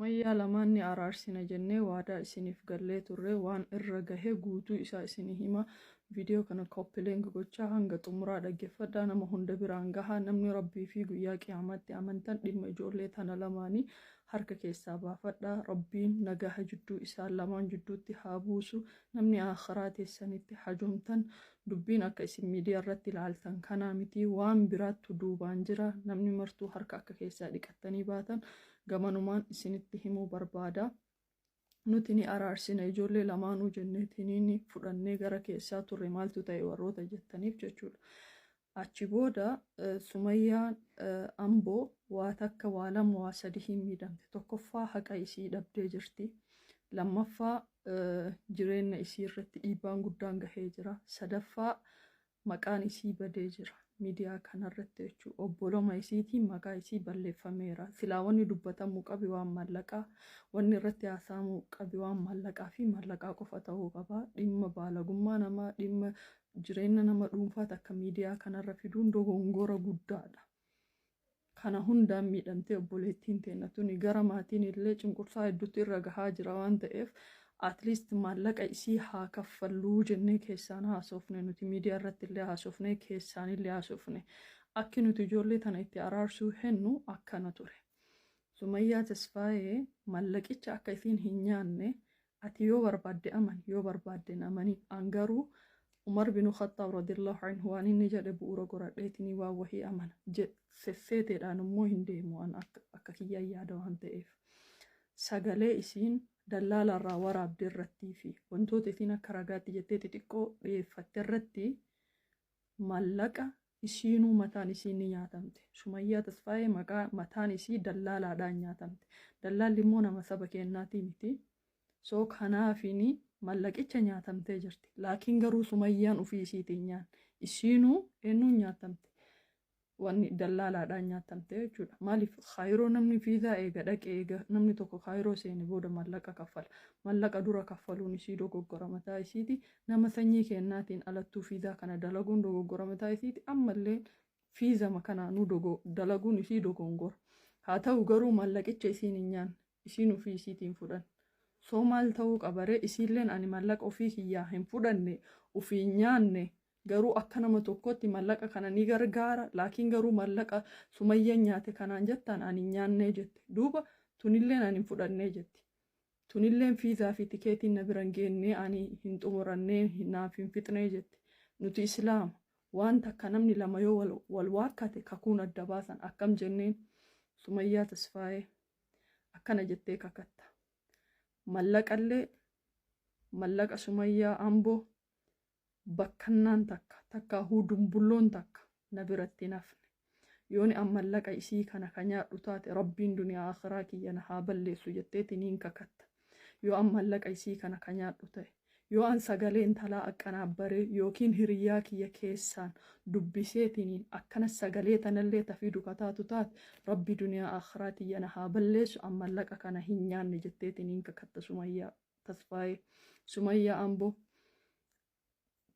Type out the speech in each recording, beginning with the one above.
Mayyaa lamaanni araarsina jennee waadaa isiniif gallee turre waan irra gahe guutuu isaa isinii hima. Viidiyoo kana koppiliinka gochaa hanga xumuraa dhaggeeffadhaa. Nama hunda biraan gahaa. Namni rabbii fi guyyaa qiyaamaatti amantan dhimma ijoollee tana lamaanii harka keessaa baafadhaa. Rabbiin nagaha jidduu isaan lamaan jidduutti haa buusu. Namni akhiraa teessanitti hajoomtan dubbiin akka isin miidiyaa irratti ilaaltan kanaa miti, waan biraattu duubaan jira. Namni martuu harka akka keessaa dhiqattanii baatan gamanumaan isinitti himuu barbaada. Nuti ni araarsina ijoollee lamaanuu jenneetiniin fudhannee gara keessaa turre maaltu ta'e warroota jettaniif jechuudha. Achi booda Sumayyaan Amboo waa takka waa lama waa sadii hin miidhamte. Tokkoffaa haqa isii dhabdee jirti. Lammaffaa jireenya isii irratti dhiibbaan guddaan gahee jira. Sadaffaa maqaan isii badee jira. Miidiyaa kanarratti jechuudha. Obboloma isiitiin maqaa isii balleeffameera. Silaa wanni dubbatamuu qabi waan maallaqaa, wanni irratti haasa'amuu qabi waan maallaqaa fi maallaqaa qofa ta'uu qaba. Dhimma baalagummaa namaa, dhimma jireenya nama dhuunfaa takka miidiyaa kanarra fiduun dogongora guddaadha. Kana hundaan miidhamtee obboleettiin teenya tuni gara maatiin illee cunqursaa hedduutti irra gahaa jira waan ta'eef atleast maallaqa isii haa kaffalluu jennee keessaan haasofne, nuti miidiyaa irratti illee haasofne, keessaan illee haasofne. Akki nuti ijoollee tana itti araarsuu hennu akkana ture. Sumayyaa Tasfaayee maallaqicha akka isiin hin nyaanne ati yoo barbaadde amani, yoo barbaadde amani. Angaruu Umar bin Khattaab radiyallahu anhu waan inni jedhe bu'uura goradheetinii waan wahii amana. Seffeeteedhaan immoo hin deemu waan akka kiyyaan yaada waan ta'eef. Sagalee isiin dallaalarraa waraabde irrattii fi wantoota isiin akka ragaatti jettee xixiqqoo dhiyeeffatte irratti maallaqa isiinuu mataan isii ni nyaatamte. Sumayyaa Tasfaayee maqaa mataan isii dallaalaadhaan nyaatamte. Dallaalli immoo nama saba keenyaatii miti. So kanaafini maallaqicha nyaatamtee jirti. Laakiin garuu Sumayyaan ofii isiitiin nyaanne. Isiinuu eenyuun nyaatamte? Wanni dallaalaadhaan nyaatamte jechuudha. Maaliif kaayiroo namni fiizaa eega dhaqee eega namni tokko kaayiroo seene booda maallaqa kaffala. Maallaqa dura kaffaluun isii dogoggora mataa isiiti. Nama sanyii kennaatiin alattuu fiizaa kana dalaguun dogoggora mataa isiiti. Ammallee fiizama kanaanuu dalaguun isii dogongora. Haa ta'u garuu maallaqicha isiin hin nyaanne. Isiin ofii isiitiin fudhan. So maal ta'uu qabaree isiilleen ani maallaqa ofii kiyyaa hin fudhanne ofii nyaanne. Garuu akka nama tokkotti maallaqa kana ni gargaara. Laakiin garuu maallaqa Sumayyaan nyaate kanaan jettaan ani nyaannee jette. Duuba tunilleen ani hin fudhannee jetti. Tunilleen fiizaa fi tikeetiin na biran geennee ani hin xumurannee naaf hin fixnee jette. Nuti Islaama wanta akka namni lama yoo wal waakkate kakuun adda baasan akkam jenneen. Sumayyaa Tasfaayee akkana jettee kakatta. Maallaqallee maallaqa Sumayyaa Amboo bakkannaan takka dumbulloon takka na biratti nafne. Yooni an maallaqa isii kana kan nyaadhu taate rabbiin duniyaa akhiraa kiyya na haa balleessu jetteetiniin kakatta. Yoo an maallaqa isii kana kan nyaadhu ta'e, yoo an sagaleen talaa akkanaabbaree yookiin hiriyyaa kiyya keessaan dubbiseetiniin akkana sagalee tanallee tafiidu kataatu taate rabbi duniyaa akhiraa kiyya na haa balleessu an maallaqa kana hin nyaanne jetteetiniin kakatta Sumayyaa Tasfaayee. Sumayyaa Amboo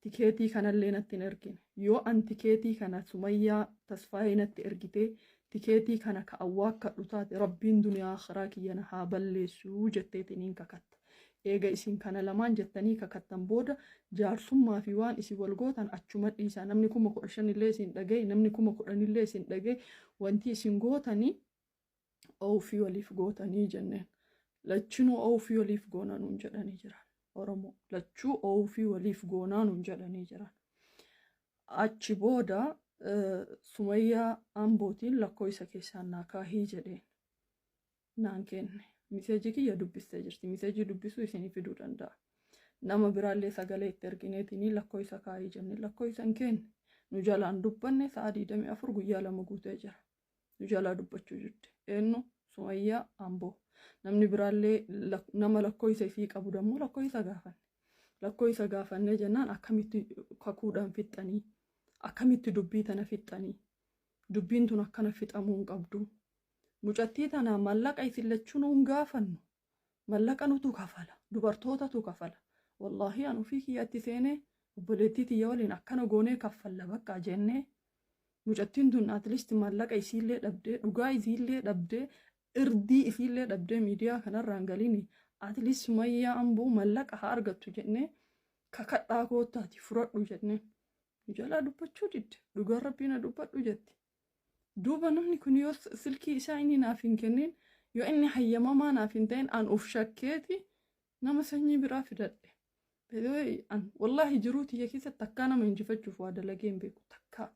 tikeetii kanallee natti hin ergine. Yoo an tikeetii kana Sumayyaa Tasfaayee natti ergitee tikeetii kana ka awwaakkadhu taate rabbiin duniyaa akhiraa kiyya na haa balleessu jetteetiniin kakatta. Eega isin kana lamaan jettanii kakattan booda jaarsummaa fi waan isin wal gootan achuma dhiisaa. Namni 15,000 illee isin dhagaye, namni 10,000 illee isin dhagaye. Wanti isin gootanii oofii waliif gootanii jenneen. Lachinuu oofii waliif goonanuun jedhanii jiran. Oromoo lachuu oofii waliif goonaanuun jedhanii jiran. Achi booda Sumayyaa Ambootiin lakkoofsa keessaan naa kaahii jedheen naan kenne. Miseejii kiyya dubbistee jirti. Miseejii dubbisuu isinii fiduu danda'a. Nama biraallee sagalee itti ergineetiin lakkoofsa kaahii jenne. Lakkoofsan kenne nu jalaan dubbanne sa'a 24 guyyaa 2 guutee jira. Nu jalaa dubbachuu jirti. Eenyu Sumayyaa Amboo. Namni biraallee nama lakkoofsa isii qabu dammoo lakkoofsa gaafanne. Lakkoofsa gaafannee jennaan akkamitti kakuudhaan fixxanii, akkamitti dubbii tana fixxanii, dubbiin tun akkana fixamuu hin qabdu. Mucattii tana maallaqa isin lachuun hin gaafannu. Maallaqa nutu kafala, dubartootatu kafala. Wallaahi an ofii kiyyaatti seenee obboleettii tiyya waliin akkana goonee kaffalla bakka jennee. Mucattiin tun atleast maallaqa isiillee dhabdee, dhugaa isiillee dhabdee irdii isiillee dhabdee miidiyaa kanarraan galini atleast Sumayyaa Amboo mallaqa haa argattu jennee kakadhaa kootaati fudhadhu jennee jalaa dubbachuu didde dhugaa rabbiina dubbadhu jetti. Duuba namni kun yoo silkii isaa inni naaf hin kennin yoo inni hayyamamaa naaf hin ta'in an uf shakkeeti nama sanyii biraa fidadhe. Wallahi jiruu tiyya keessatti takkaa nama injifachuuf waa dalagee hin beeku takkaa.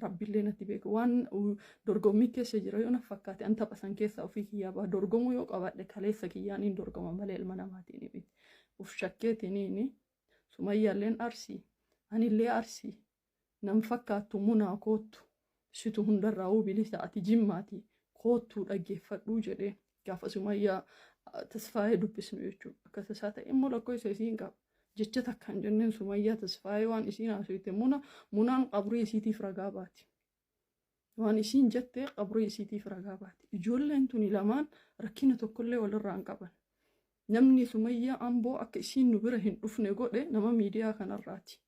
Rabbiillee natti beeku waan dorgommii keessa jira yoo na fakkaate an tapha san keessa ofii kiyyaa ba'a dorgomuu yoo qabaadhe kaleessa kiyyaan hin dorgoma malee ilma namaatiin miti. Uf shakkeetiniini Sumayyaalleen arsii anillee arsii nam fakkaattu munaa koottu situ hundarraa bilisa ati jimmaati koottuu dhaggeeffadhuu jedhee gaafa Sumayyaa tasfaayee dubbisnu jechuudha. Akkas isaa ta'e immoo lakkoo isa isiin qaba. Jecha takkaan jenneen Sumayyaa tasfaayee waan isiin haasofte munaan qabrii isiitiif ragaa baati. Waan isiin jettee qabrii isiitiif ragaa baati. Ijoolleen tuni lamaan rakkina tokkollee walirraa hin qaban. Namni Sumayyaa Amboo akka isiin nu bira hin dhufne godhe nama miidiyaa kanarraati.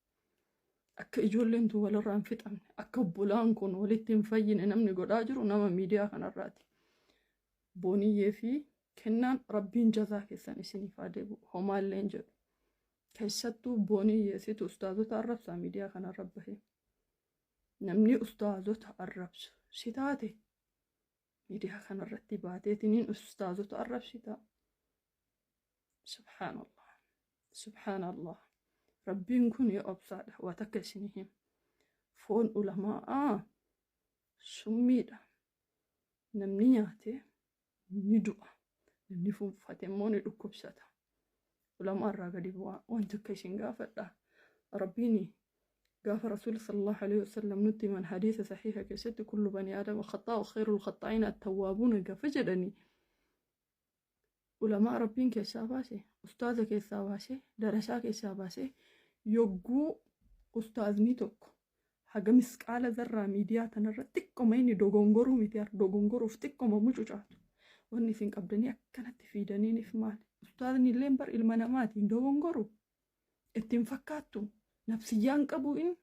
Akka ijoolleen tun walirraa hin fixamne akka obbolaan kun walitti hin fayyine namni godhaa jiru nama miidiyaa kanarraati. Booniyyee fi kennaan rabbiin jazaa keessan isiniif haa deebi'u homaallee hin jedhu. Keessattuu booniyyeesitu ustaazota arrabsaa miidiyaa kanarra bahe. Namni ustaazota arrabsu si taate miidiyaa kanarratti baateetiniin ustaazota arrabsita. Subhaanallah. Subhaanallah. Rabbiin kun yoo obsaadha waa takka isinii himu. Foon ulamaa summiidha. Namni nyaate ni du'a. Namni fuunfate immoo ni dhukkubsata. ولما أرى وأنت كيشين قافة ربيني قاف رسول صلى الله عليه وسلم نتي من حديث صحيحة كيست كل بني آدم خطاء وخير الخطائين التوابون قافجدني ولما ربين كيساباسي أستاذ كيساباسي درسا كيساباسي يوغو أستاذ نيتوك حاجة مسكالة ذرة ميديا تنرى تكو ميني دوغونغورو ميتيار دوغونغورو فتكو مموجوجاتو واني سين قبلني أكنت تفيدنيني في مالي أستاذني اللين بر المنامات دوغونغورو اتن فكاتو نفسيان قبوين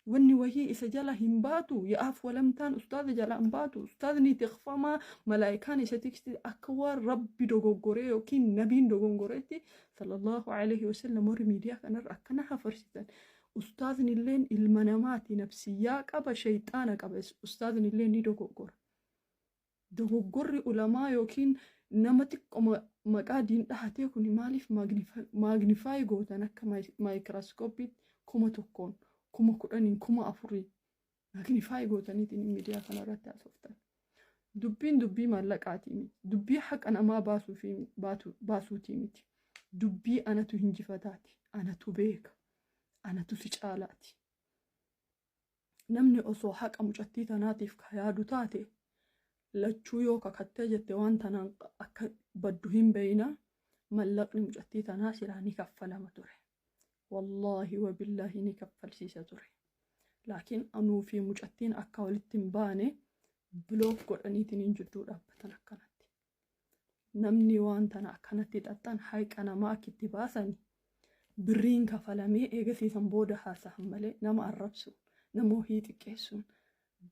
واني وهي إسا جالا همباتو يأف ولمتان أستاذ جالا همباتو أستاذني تخفما ملايكان إسا تكستي أكوار ربي دوغونغوري وكين نبين دوغونغوريتي صلى الله عليه وسلم ورميديا كان أكنها فرشتان أستاذني اللين المنامات نفسياك أبا شيطانك أبا أستاذني اللين دي دوغوري علماء يوكين نمتك مقادين دهاتي كوني ماليف ماغنيفاي غوتان اكا مايكروسكوبيت كوما توكون كوما كودانين كوما افوري ماغنيفاي غوتاني تين ميديا كانرات اسوفتان دبي مالقاتي دبي حق انا ما باسو في باسو تيمتي دبي انا تو هنجفتاتي انا تو بيك انا تو سيچالاتي نمني اوسو حق امجتي تناتيف كيادو تاتي lachuu yoo kakattee jette waan tanaan akka baddu hin beeyna mallaqni mucattii tanaa silaa ni kaffalama ture. Wallaahi wa billaahi ni kaffalsiisa ture. Laakiin anuu fi mucattiin akka walitti hin baane bilook godhaniitiin hin jidduu dhaabbatan akkanatti. Namni waan tana akkanatti xaxxan haqaa namaa akkitti baasani birriin kafalamee eegasiisan booda haasahan malee nama arrabsu namoo hii xiqqeessuun.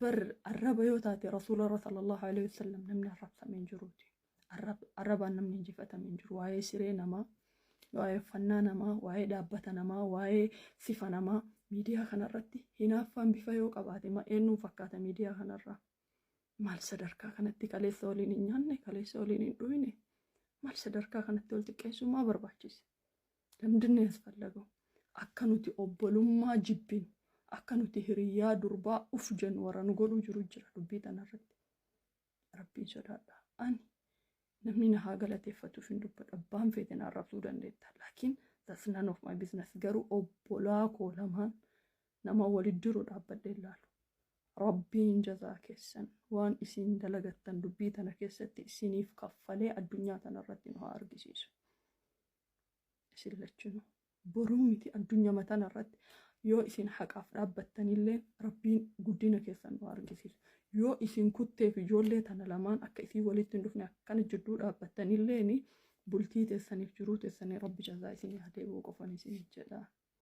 بر الربا يوتاتي رسول الله صلى الله عليه وسلم نمنا الرب من جروتي الربا نمني جفتا من جرو واي سيرينا ما واي فنانا ما واي دابتنا ما واي صفنا ما ميديا خنا ردي هنا فان بفايو قباتي ما انو فكاتا ميديا خنا الرا مال صدركا كانت كالي سوليني نياني كالي سوليني دويني مال صدركا كانت تولتي كيسو ما برباچيس لمدن يسفلغو اكنوتي اوبولوما جيبين أكنوتي هريا دربا أفجن ورانغولو جروجرا دبيتا نرد ربي جرادا أني نمني هاغلتي فتو فين دبا أبام فيتنا ربطو دندتا لكن that's none of my business غارو أبولاكو لمان نما ولدرو دابا دلالو ربي جزا كيسن وان إسين دلغتن دبيتا نكيستي إسينيف كفالي الدنيا تنردين ها أرقسيسو إسيلتشنو بروميتي الدنيا متان الرد yoo isin haqaaf dhaabbattanillee rabbiin guddina keessan nu argisiisu yoo isin kutteef ijoollee tana lamaan akka isin walitti hin dhufne akkana jidduu dhaabbattanillee bultii teessaniif jiruu teessanii rabbi jazaa isin haa deebi'u qofan isin jedha.